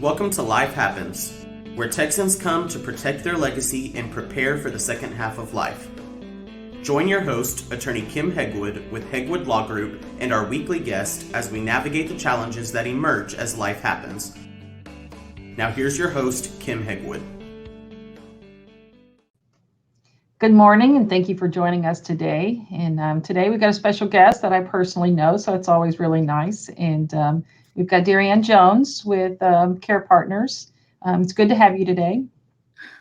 Welcome to Life Happens, where Texans come to protect their legacy and prepare for the second half of life. Join your host, attorney Kim Hegwood with Hegwood Law Group, and our weekly guest as we navigate the challenges that emerge as life happens. Now here's your host, Kim Hegwood. Good morning, and thank you for joining us today. And today we've got a special guest that I personally know, so it's always really nice. And we've got Daryan Jones with CarePartners. It's good to have you today.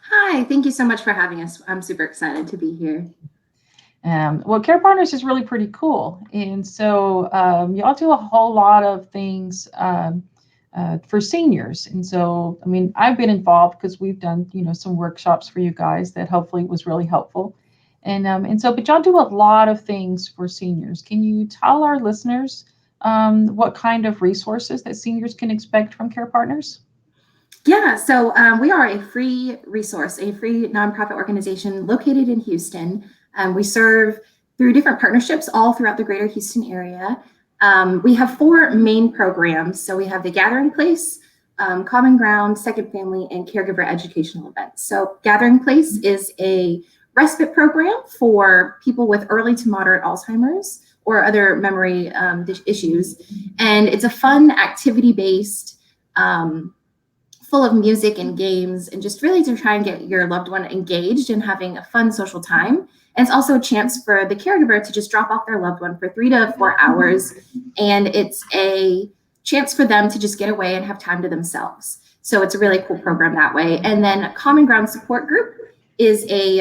Hi, thank you so much for having us. I'm super excited to be here. Well, CarePartners is really pretty cool. And so y'all do a whole lot of things for seniors. And so, I mean, I've been involved because we've done, some workshops for you guys that hopefully was really helpful. But y'all do a lot of things for seniors. Can you tell our listeners what kind of resources that seniors can expect from CarePartners? Yeah, so we are a free resource, a free nonprofit organization located in Houston. We serve through different partnerships all throughout the greater Houston area. We have 4 main programs. So we have the Gathering Place, Common Ground, Second Family, and Caregiver Educational Events. So Gathering Place is a respite program for people with early to moderate Alzheimer's or other memory issues. And it's a fun activity-based, full of music and games, and just really to try and get your loved one engaged and having a fun social time. And it's also a chance for the caregiver to just drop off their loved one for 3 to 4 hours. And it's a chance for them to just get away and have time to themselves. So it's a really cool program that way. And then Common Ground Support Group is a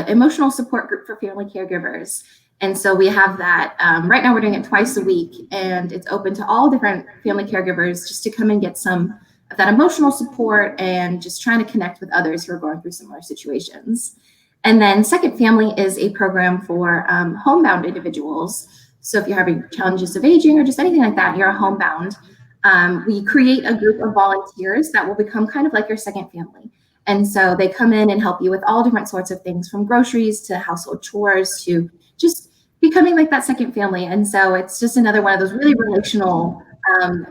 emotional support group for family caregivers. And so we have that. Right now we're doing it twice a week, and it's open to all different family caregivers just to come and get some of that emotional support and just trying to connect with others who are going through similar situations. And then Second Family is a program for homebound individuals. So if you're having challenges of aging or just anything like that, you're homebound, we create a group of volunteers that will become kind of like your second family. And so they come in and help you with all different sorts of things, from groceries to household chores to just becoming like that second family. And so it's just another one of those really relational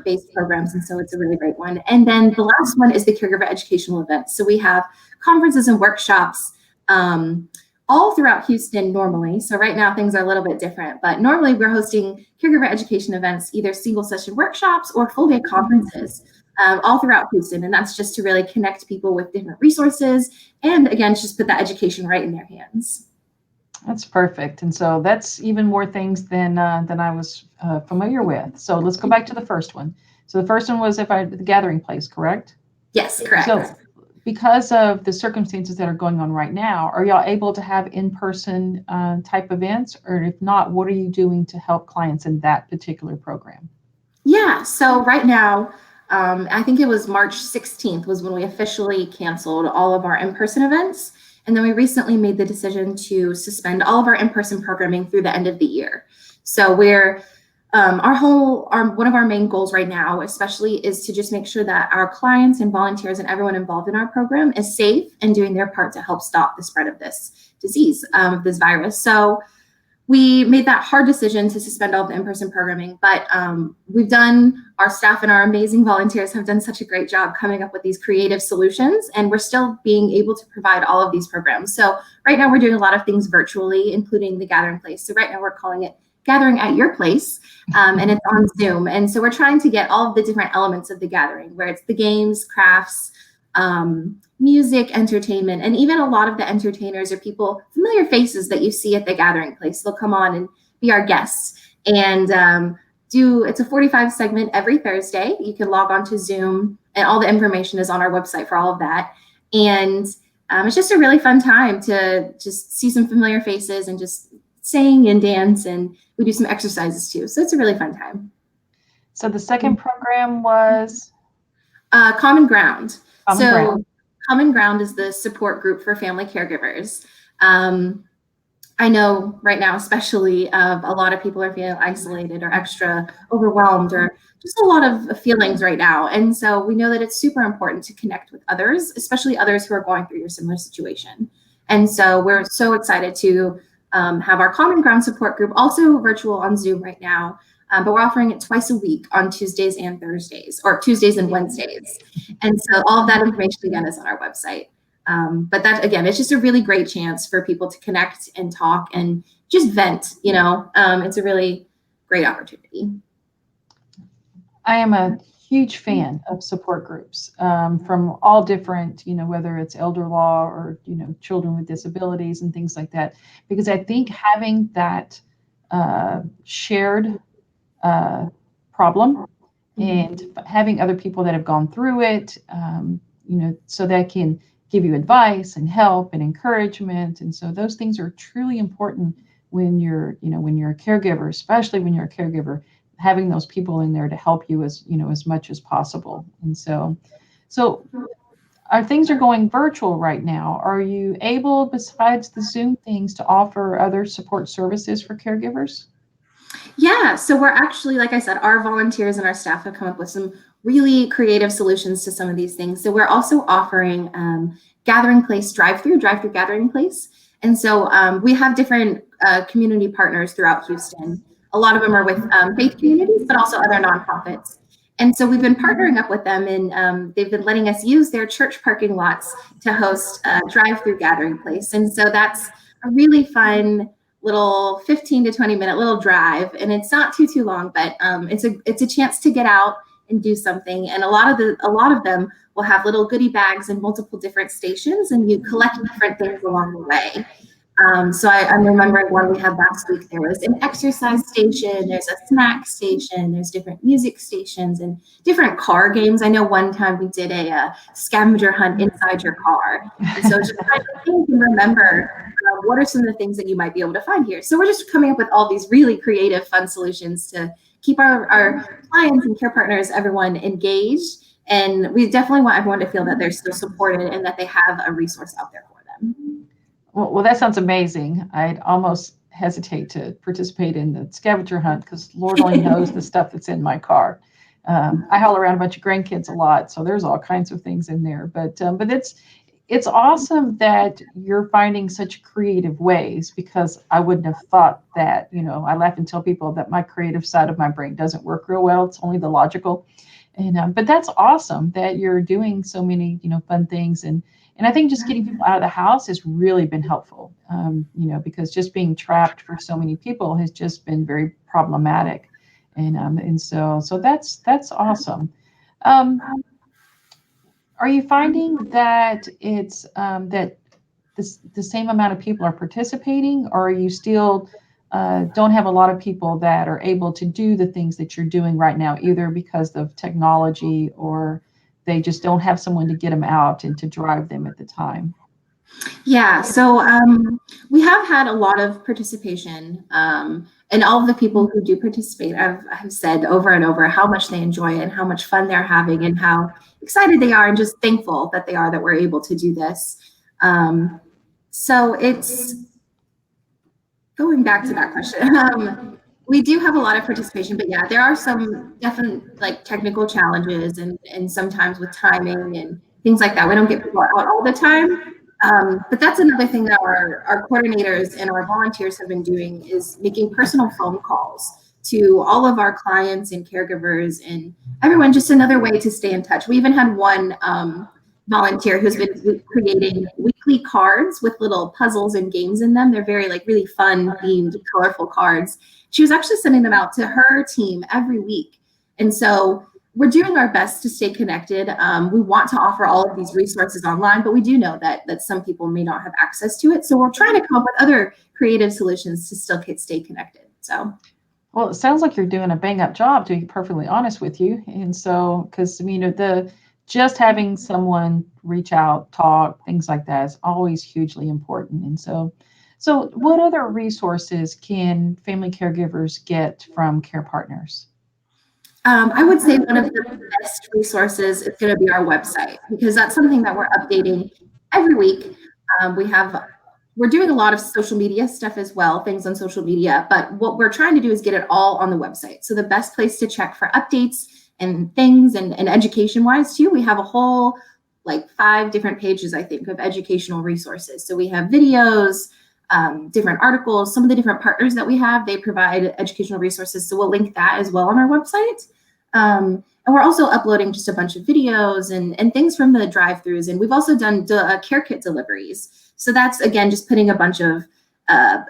based programs. And so it's a really great one. And then the last one is the Caregiver Educational Events. So we have conferences and workshops all throughout Houston normally. So right now things are a little bit different, but normally we're hosting caregiver education events, either single session workshops or full day conferences all throughout Houston. And that's just to really connect people with different resources. And again, just put that education right in their hands. That's perfect. And so that's even more things than I was familiar with. So let's go back to the first one. So the first one was the Gathering Place, correct? Yes, correct. So because of the circumstances that are going on right now, are y'all able to have in-person type events? Or if not, what are you doing to help clients in that particular program? Yeah, so right now, I think it was March 16th was when we officially canceled all of our in-person events. And then we recently made the decision to suspend all of our in-person programming through the end of the year. So we're one of our main goals right now, especially, is to just make sure that our clients and volunteers and everyone involved in our program is safe and doing their part to help stop the spread of this disease, this virus. So we made that hard decision to suspend all of the in-person programming, but our staff and our amazing volunteers have done such a great job coming up with these creative solutions, and we're still being able to provide all of these programs. So right now we're doing a lot of things virtually, including the Gathering Place. So right now we're calling it Gathering at Your Place, and it's on Zoom. And so we're trying to get all of the different elements of the gathering, where it's the games, crafts, music, entertainment, and even a lot of the entertainers are people, familiar faces that you see at the Gathering Place. They'll come on and be our guests. And it's a 45 segment every Thursday. You can log on to Zoom, and all the information is on our website for all of that. And it's just a really fun time to just see some familiar faces and just sing and dance, and we do some exercises too. So it's a really fun time. So the second program was? Common Ground. Common Ground. Common Ground is the support group for family caregivers. I know right now, especially, a lot of people are feeling isolated or extra overwhelmed, or just a lot of feelings right now. And so we know that it's super important to connect with others, especially others who are going through your similar situation. And so we're so excited to have our Common Ground support group, also virtual on Zoom right now, but we're offering it twice a week on Tuesdays and Thursdays, or Tuesdays and Wednesdays. And so all of that information, again, is on our website. But that, again, it's just a really great chance for people to connect and talk and just vent, it's a really great opportunity. I am a huge fan of support groups from all different, whether it's elder law or, children with disabilities and things like that, because I think having that shared problem and having other people that have gone through it, so that can give you advice and help and encouragement. And so those things are truly important when you're a caregiver, especially when you're a caregiver, having those people in there to help you as much as possible. And so our things are going virtual right now. Are you able, besides the Zoom things, to offer other support services for caregivers? Yeah, so we're actually, like I said, our volunteers and our staff have come up with some really creative solutions to some of these things. So we're also offering gathering place drive-through gathering place. And so we have different community partners throughout Houston. A lot of them are with faith communities, but also other nonprofits. And so we've been partnering up with them, and they've been letting us use their church parking lots to host a drive-through gathering place. And so that's a really fun little 15 to 20 minute little drive, and it's not too long, but it's a chance to get out and do something. And a lot of them will have little goodie bags and multiple different stations, and you collect different things along the way. So I'm remembering one we had last week. There was an exercise station, there's a snack station, there's different music stations and different car games. I know one time we did a scavenger hunt inside your car. And so just trying to think and remember what are some of the things that you might be able to find here. So we're just coming up with all these really creative, fun solutions to keep our clients and care partners, everyone engaged. And we definitely want everyone to feel that they're still supported and that they have a resource out there for them. Well, that sounds amazing. I'd almost hesitate to participate in the scavenger hunt because Lord only knows the stuff that's in my car. I haul around a bunch of grandkids a lot, so there's all kinds of things in there. But it's awesome that you're finding such creative ways, because I wouldn't have thought that. I laugh and tell people that my creative side of my brain doesn't work real well. It's only the logical. And but that's awesome that you're doing so many fun things. And I think just getting people out of the house has really been helpful, because just being trapped for so many people has just been very problematic. And so that's awesome. Are you finding that it's that the same amount of people are participating, or are you still don't have a lot of people that are able to do the things that you're doing right now, either because of technology or they just don't have someone to get them out and to drive them at the time? Yeah, so we have had a lot of participation, and all of the people who do participate have said over and over how much they enjoy it and how much fun they're having and how excited they are and just thankful that we're able to do this. So it's going back to that question. We do have a lot of participation, but yeah, there are some definite technical challenges and sometimes with timing and things like that. We don't get people out all the time. But that's another thing that our coordinators and our volunteers have been doing, is making personal phone calls to all of our clients and caregivers and everyone, just another way to stay in touch. We even had one volunteer who's been creating weekly cards with little puzzles and games in them. They're very really fun themed, colorful cards. She was actually sending them out to her team every week. And so we're doing our best to stay connected. We want to offer all of these resources online, but we do know that some people may not have access to it. So we're trying to come up with other creative solutions to still stay connected. So. Well, it sounds like you're doing a bang up job, to be perfectly honest with you. And so, because just having someone reach out, talk, things like that is always hugely important. And so what other resources can family caregivers get from CarePartners? I would say one of the best resources is going to be our website, because that's something that we're updating every week. We're doing a lot of social media stuff as well, things on social media, but what we're trying to do is get it all on the website. So the best place to check for updates and things and education wise too, we have a whole 5 different pages, I think, of educational resources. So we have videos, different articles. Some of the different partners that we have, they provide educational resources. So we'll link that as well on our website. And we're also uploading just a bunch of videos and things from the drive-thrus. And we've also done care kit deliveries. So that's, again, just putting a bunch of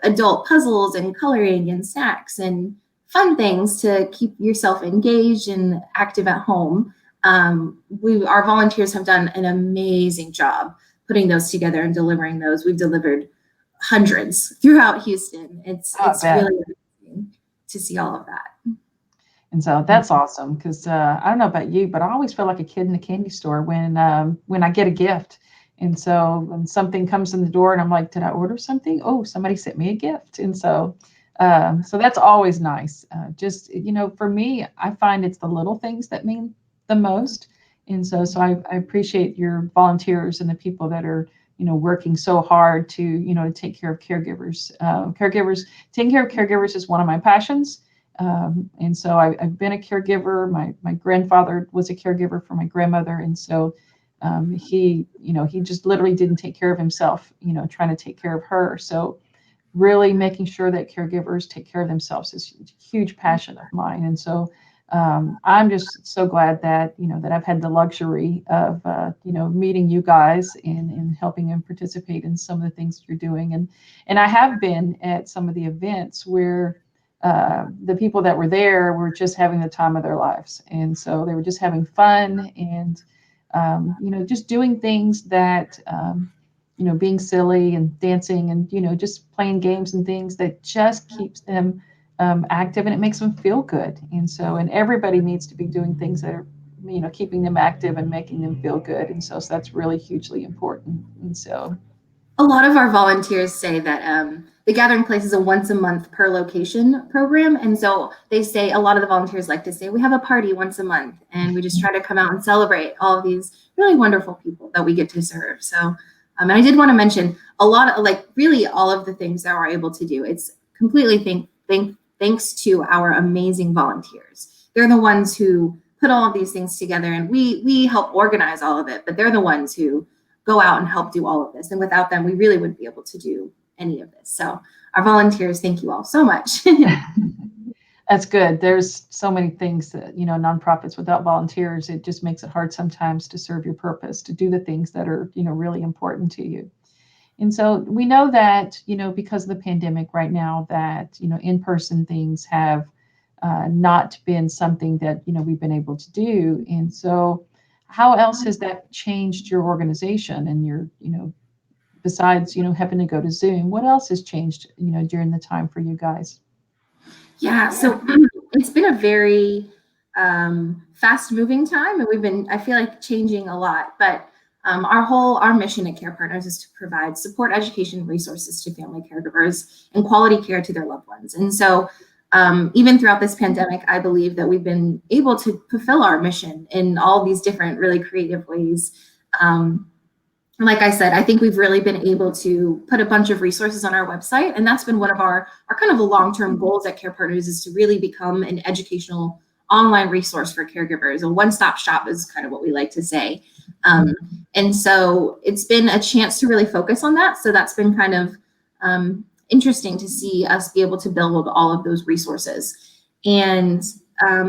adult puzzles and coloring and snacks and fun things to keep yourself engaged and active at home. Our volunteers have done an amazing job putting those together and delivering those. We've delivered hundreds throughout Houston. It's really amazing to see all of that. And so that's awesome, because I don't know about you, but I always feel like a kid in a candy store when I get a gift. And so when something comes in the door and I'm like, did I order something? Oh, somebody sent me a gift. And so that's always nice. Just, for me, I find it's the little things that mean the most. And so I appreciate your volunteers and the people that are, working so hard to take care of caregivers. Taking care of caregivers is one of my passions. And so I've been a caregiver. My grandfather was a caregiver for my grandmother. And so he just literally didn't take care of himself, trying to take care of her. So really making sure that caregivers take care of themselves is a huge passion of mine. And so I'm just so glad that, that I've had the luxury of, meeting you guys and helping them participate in some of the things you're doing. And I have been at some of the events where the people that were there were just having the time of their lives. And so they were just having fun and, just doing things that, being silly and dancing and, just playing games and things that just keeps them active, and it makes them feel good. And everybody needs to be doing things that are, keeping them active and making them feel good. And so that's really hugely important. And so a lot of our volunteers say that the Gathering Place is a once a month per location program. And so they say, a lot of the volunteers like to say, we have a party once a month, and we just try to come out and celebrate all of these really wonderful people that we get to serve. So, and I did want to mention a lot of, really all of the things that we're able to do. It's completely thanks to our amazing volunteers. They're the ones who put all of these things together, and we help organize all of it, but they're the ones who go out and help do all of this. And without them, we really wouldn't be able to do any of this. So our volunteers, thank you all so much. That's good. There's so many things that, nonprofits without volunteers, it just makes it hard sometimes to serve your purpose, to do the things that are, really important to you. And so we know that, because of the pandemic right now, that, in-person things have not been something that, we've been able to do. And so how else has that changed your organization and your, besides, having to go to Zoom, what else has changed, during the time for you guys? Yeah, so it's been a very fast moving time, and I feel like, changing a lot, but our mission at CarePartners is to provide support, education, resources to family caregivers and quality care to their loved ones. And so even throughout this pandemic, I believe that we've been able to fulfill our mission in all these different really creative ways. Like I said, I think we've really been able to put a bunch of resources on our website, and that's been one of our kind of long-term goals at CarePartners, is to really become an educational online resource for caregivers. A one-stop shop is kind of what we like to say. And so it's been a chance to really focus on that. So that's been kind of interesting to see us be able to build all of those resources. And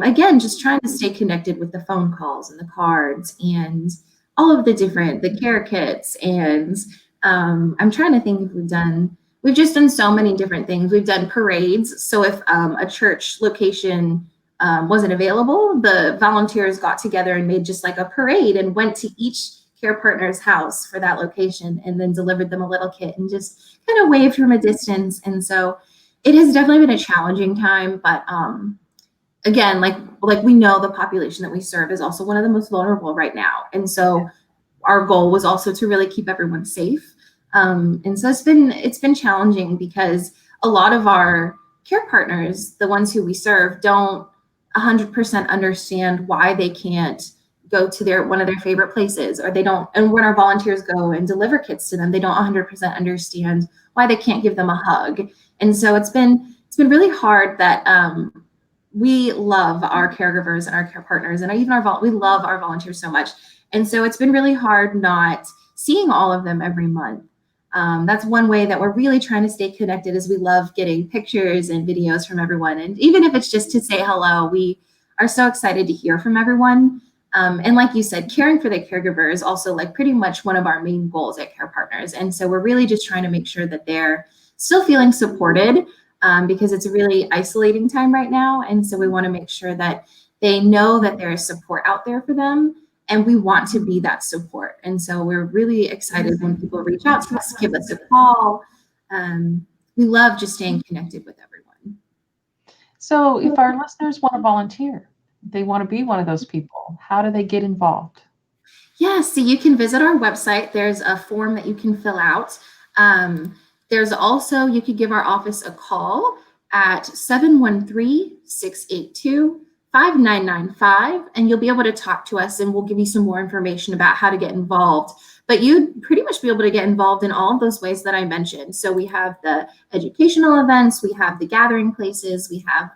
again, just trying to stay connected with the phone calls and the cards and all of the care kits. And I'm trying to think if we've just done so many different things. We've done parades. So if a church location wasn't available, the volunteers got together and made just like a parade and went to each CarePartners house for that location and then delivered them a little kit and just kind of waved from a distance. And so it has definitely been a challenging time, but again, like we know the population that we serve is also one of the most vulnerable right now. And so our goal was also to really keep everyone safe. And so it's been challenging because a lot of our care partners, the ones who we serve, don't 100% understand why they can't go to one of their favorite places, or they don't. And when our volunteers go and deliver kits to them, they don't 100% understand why they can't give them a hug. And so it's been really hard that we love our caregivers and our care partners, and even we love our volunteers so much. And so it's been really hard not seeing all of them every month. That's one way that we're really trying to stay connected, is we love getting pictures and videos from everyone. And even if it's just to say hello, we are so excited to hear from everyone. And like you said, caring for the caregiver is also like pretty much one of our main goals at CarePartners. And so we're really just trying to make sure that they're still feeling supported, because it's a really isolating time right now. And so we want to make sure that they know that there is support out there for them, and we want to be that support. And so we're really excited when people reach out to us, give us a call. We love just staying connected with everyone. So if our listeners want to volunteer, they want to be one of those people, how do they get involved? Yeah, so you can visit our website. There's a form that you can fill out. There's also, you could give our office a call at 713-682-5995, and you'll be able to talk to us, and we'll give you some more information about how to get involved. But you'd pretty much be able to get involved in all of those ways that I mentioned. So we have the educational events, we have the gathering places, we have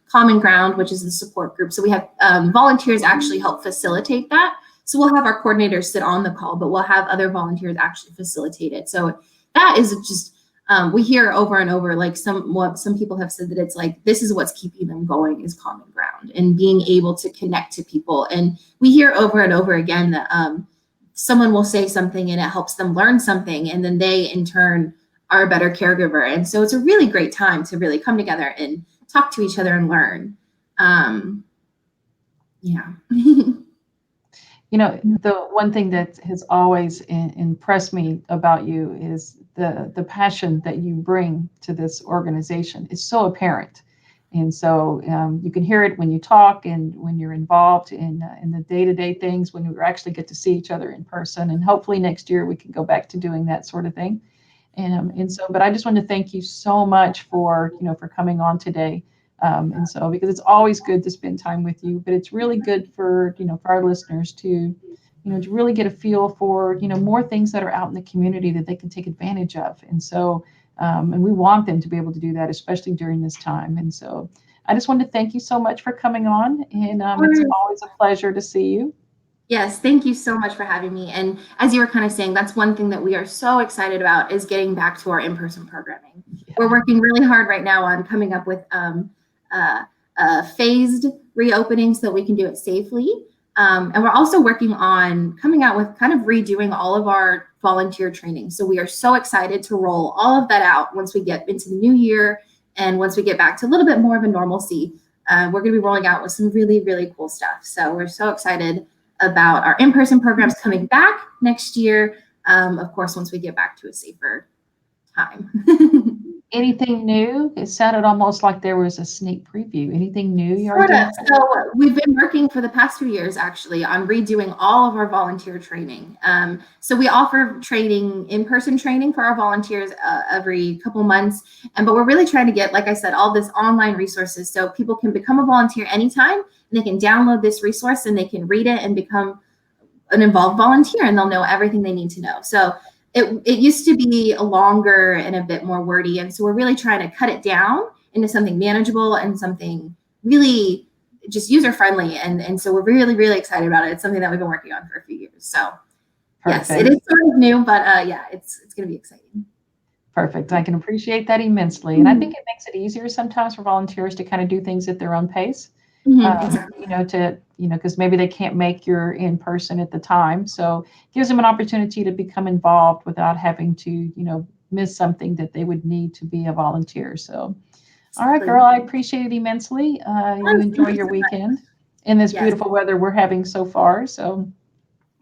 Common Ground, which is the support group. So we have volunteers actually help facilitate that. So we'll have our coordinators sit on the call, but we'll have other volunteers actually facilitate it. So that is just, we hear over and over, like some people have said that it's like, this is what's keeping them going, is Common Ground and being able to connect to people. And we hear over and over again that someone will say something and it helps them learn something, and then they in turn are a better caregiver. And so it's a really great time to really come together and talk to each other and learn. Yeah. You know, the one thing that has always impressed me about you is the passion that you bring to this organization is so apparent. And so you can hear it when you talk and when you're involved in the day-to-day things, when we actually get to see each other in person. And hopefully next year we can go back to doing that sort of thing. And so, but I just want to thank you so much for coming on today. And so, because it's always good to spend time with you, but it's really good for our listeners to really get a feel for, more things that are out in the community that they can take advantage of. And so, and we want them to be able to do that, especially during this time. And so I just wanted to thank you so much for coming on. And it's always a pleasure to see you. Yes, thank you so much for having me. And as you were kind of saying, that's one thing that we are so excited about, is getting back to our in-person programming. Yeah. We're working really hard right now on coming up with phased reopening so that we can do it safely. And we're also working on coming out with kind of redoing all of our volunteer training. So we are so excited to roll all of that out once we get into the new year, and once we get back to a little bit more of a normalcy. We're going to be rolling out with some really, really cool stuff. So we're so excited about our in-person programs coming back next year. Of course, once we get back to a safer time. Anything new? It sounded almost like there was a sneak preview. Anything new you are doing? So we've been working for the past 2 years actually on redoing all of our volunteer training. So we offer training, in-person training for our volunteers every couple months. But we're really trying to get, like I said, all this online resources so people can become a volunteer anytime, and they can download this resource and they can read it and become an involved volunteer, and they'll know everything they need to know. So it used to be longer and a bit more wordy. And so we're really trying to cut it down into something manageable and something really just user-friendly. And so we're really, really excited about it. It's something that we've been working on for a few years. So Perfect. Yes, it is sort of new, but yeah, it's going to be exciting. Perfect. I can appreciate that immensely. And I think it makes it easier sometimes for volunteers to kind of do things at their own pace. Because maybe they can't make your in-person at the time. So it gives them an opportunity to become involved without having to, miss something that they would need to be a volunteer. So, all right, girl, I appreciate it immensely. You enjoy your weekend in this beautiful weather we're having so far. So,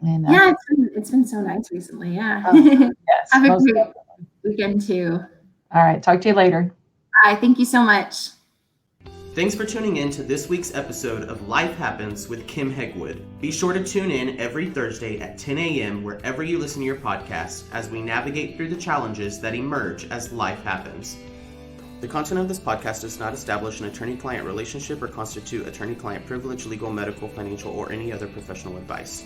and yeah, it's been so nice recently. Yeah. Yes, have a great weekend too. All right. Talk to you later. Bye. Thank you so much. Thanks for tuning in to this week's episode of Life Happens with Kim Hegwood. Be sure to tune in every Thursday at 10 a.m. wherever you listen to your podcast as we navigate through the challenges that emerge as life happens. The content of this podcast does not establish an attorney-client relationship or constitute attorney-client privilege, legal, medical, financial, or any other professional advice.